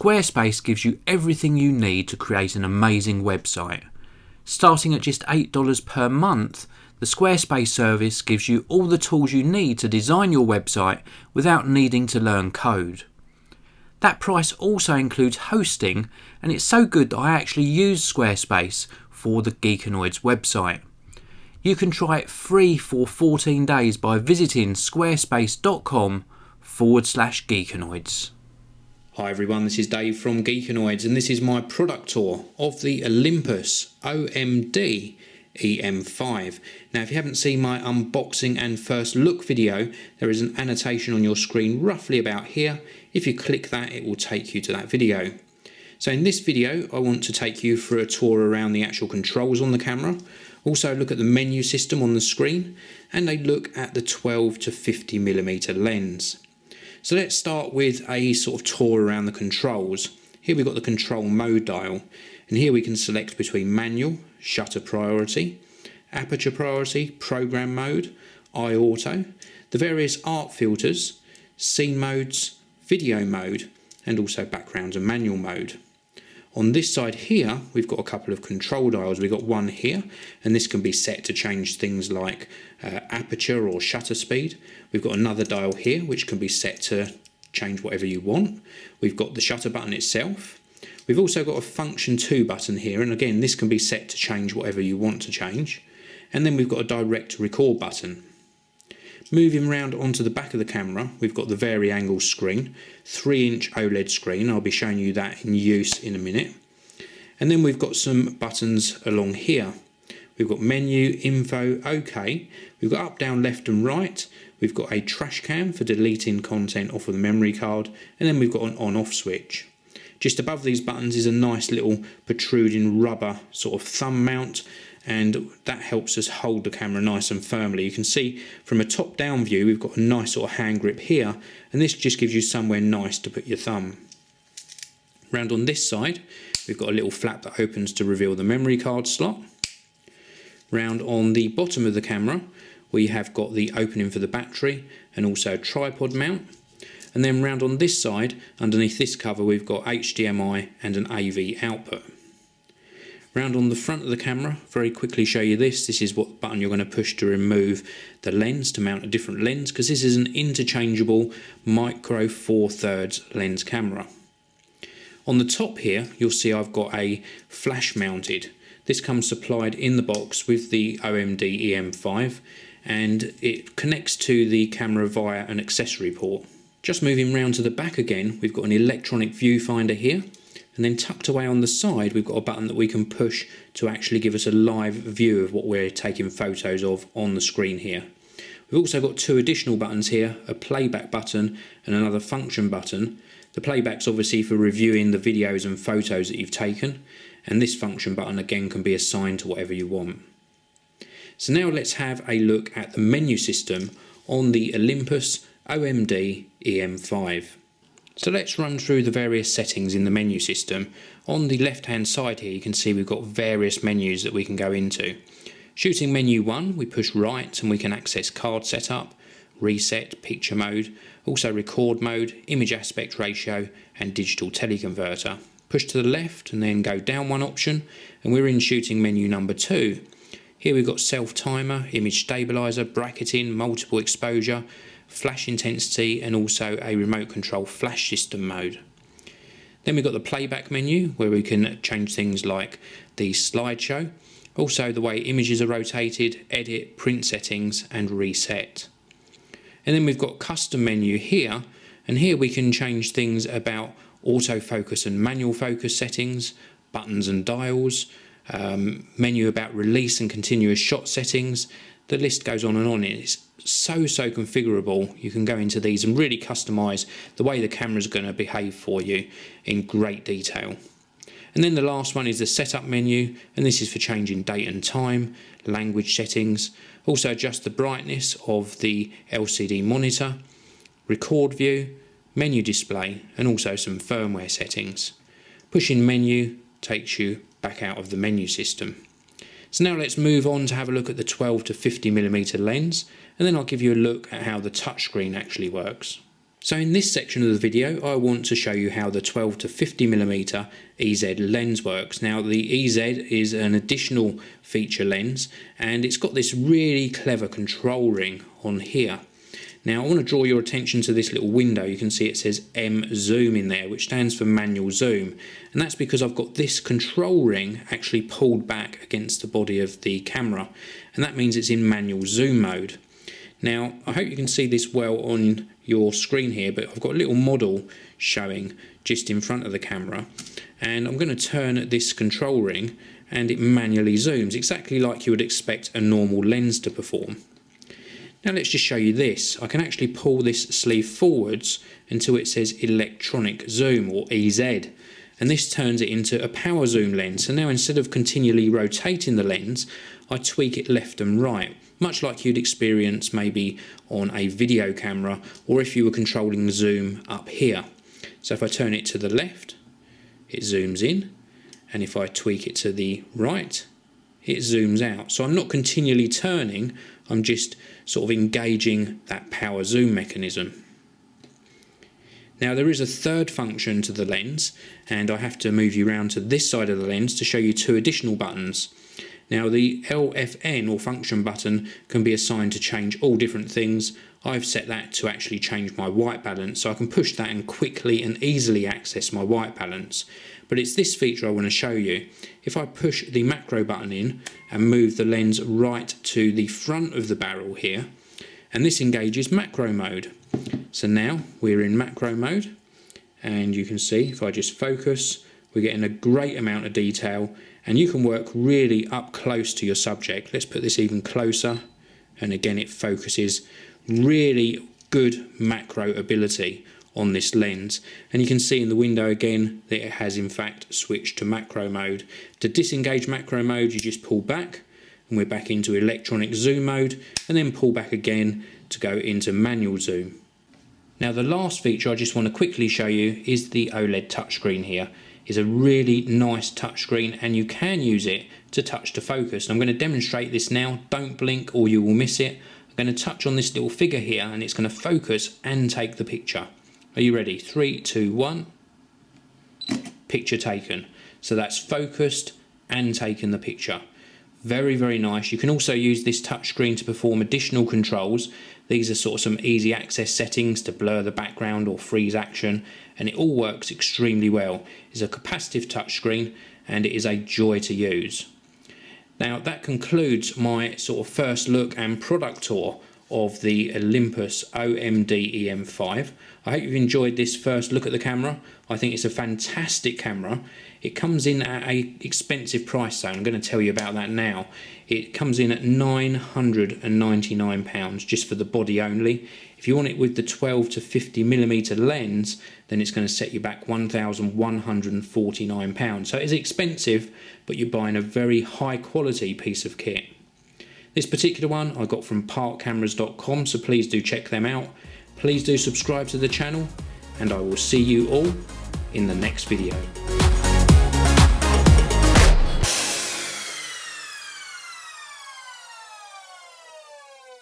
Squarespace gives you everything you need to create an amazing website. Starting at just $8 per month, the Squarespace service gives you all the tools you need to design your website without needing to learn code. That price also includes hosting, and it's so good that I actually use Squarespace for the Geekanoids website. You can try it free for 14 days by visiting squarespace.com/Geekanoids. Hi everyone, this is Dave from Geekanoids, and this is my product tour of the Olympus OMD EM-5. Now, if you haven't seen my unboxing and first look video, there is an annotation on your screen roughly about here. If you click that, it will take you to that video. So in this video, I want to take you for a tour around the actual controls on the camera, also look at the menu system on the screen, and a look at the 12 to 50mm lens. So let's start with a sort of tour around the controls. Here we've got the control mode dial, and here we can select between manual, shutter priority, aperture priority, program mode, eye auto, the various art filters, scene modes, video mode, and also background and manual mode. On this side here, we've got a couple of control dials. We've got one here, and this can be set to change things like aperture or shutter speed. We've got another dial here, which can be set to change whatever you want. We've got the shutter button itself. We've also got a function 2 button here, and again, this can be set to change whatever you want to change. And then we've got a direct record button. Moving round onto the back of the camera, we've got the vari-angle screen, 3-inch OLED screen. I'll be showing you that in use in a minute. And then we've got some buttons along here. We've got menu, info, OK. We've got up, down, left and right. We've got a trash can for deleting content off of the memory card. And then we've got an on-off switch. Just above these buttons is a nice little protruding rubber sort of thumb mount, and that helps us hold the camera nice and firmly. You can see from a top down view we've got a nice sort of hand grip here, and this just gives you somewhere nice to put your thumb. Round on this side we've got a little flap that opens to reveal the memory card slot. Round on the bottom of the camera we have got the opening for the battery and also a tripod mount. And then round on this side, underneath this cover, we've got HDMI and an AV output. Round on the front of the camera, very quickly show you this. This is what button you're going to push to remove the lens, to mount a different lens, because this is an interchangeable micro 4/3 lens camera. On the top here, you'll see I've got a flash mounted. This comes supplied in the box with the OMD EM-5, and it connects to the camera via an accessory port. Just moving round to the back again, we've got an electronic viewfinder here, and then tucked away on the side we've got a button that we can push to actually give us a live view of what we're taking photos of on the screen here. We've also got two additional buttons here, a playback button and another function button. The playback's obviously for reviewing the videos and photos that you've taken, and this function button again can be assigned to whatever you want. So now let's have a look at the menu system on the Olympus OMD EM-5. So let's run through the various settings in the menu system. On the left hand side here you can see we've got various menus that we can go into. Shooting menu 1, we push right and we can access card setup, reset, picture mode, also record mode, image aspect ratio and digital teleconverter. Push to the left and then go down one option and we're in shooting menu number 2. Here we've got self timer, image stabilizer, bracketing, multiple exposure, flash intensity and also a remote control flash system mode. Then we've got the playback menu where we can change things like the slideshow, also the way images are rotated, edit, print settings and reset. And then we've got custom menu here, and here we can change things about autofocus and manual focus settings, buttons and dials, menu about release and continuous shot settings. The list goes on and on. It's so configurable. You can go into these and really customize the way the camera's going to behave for you in great detail. And then the last one is the setup menu, and this is for changing date and time, language settings, also adjust the brightness of the LCD monitor, record view, menu display and also some firmware settings. Pushing menu takes you back out of the menu system. So now let's move on to have a look at the 12 to 50mm lens, and then I'll give you a look at how the touchscreen actually works. So in this section of the video, I want to show you how the 12 to 50mm EZ lens works. Now the EZ is an additional feature lens, and it's got this really clever control ring on here. Now I want to draw your attention to this little window. You can see it says M zoom in there, which stands for manual zoom, and that's because I've got this control ring actually pulled back against the body of the camera, and that means it's in manual zoom mode. Now I hope you can see this well on your screen here, but I've got a little model showing just in front of the camera, and I'm going to turn this control ring and it manually zooms exactly like you would expect a normal lens to perform. Now let's just show you this. I can actually pull this sleeve forwards until it says electronic zoom, or EZ, and this turns it into a power zoom lens. So now instead of continually rotating the lens, I tweak it left and right, much like you'd experience maybe on a video camera, or if you were controlling zoom up here. So if I turn it to the left, it zooms in, and if I tweak it to the right, it zooms out. So I'm not continually turning, I'm just sort of engaging that power zoom mechanism. Now there is a third function to the lens, and I have to move you around to this side of the lens to show you two additional buttons. Now the LFN or function button can be assigned to change all different things. I've set that to actually change my white balance, so I can push that and quickly and easily access my white balance. But it's this feature I want to show you. If I push the macro button in and move the lens right to the front of the barrel here, and this engages macro mode. So now we're in macro mode, and you can see if I just focus, we're getting a great amount of detail, and you can work really up close to your subject. Let's put this even closer, and again it focuses. Really good macro ability on this lens, and you can see in the window again that it has in fact switched to macro mode. To disengage macro mode, you just pull back and we're back into electronic zoom mode, and then pull back again to go into manual zoom. Now the last feature I just want to quickly show you is the OLED touchscreen here. It's a really nice touchscreen, and you can use it to touch to focus. I'm going to demonstrate this now. Don't blink or you will miss it. I'm going to touch on this little figure here, and it's going to focus and take the picture. Are you ready? 3, 2, 1. Picture taken. So that's focused and taken the picture. Very, very nice. You can also use this touchscreen to perform additional controls. These are sort of some easy access settings to blur the background or freeze action, and it all works extremely well. It's a capacitive touchscreen, and it is a joy to use. Now that concludes my sort of first look and product tour of the Olympus OMD EM-5. I hope you've enjoyed this first look at the camera. I think it's a fantastic camera. It comes in at an expensive price zone. I'm going to tell you about that now. It comes in at £999 just for the body only. If you want it with the 12 to 50mm lens, then it's going to set you back £1,149. So it's expensive, but you're buying a very high quality piece of kit. This particular one I got from parkcameras.com, so please do check them out. Please do subscribe to the channel, and I will see you all in the next video.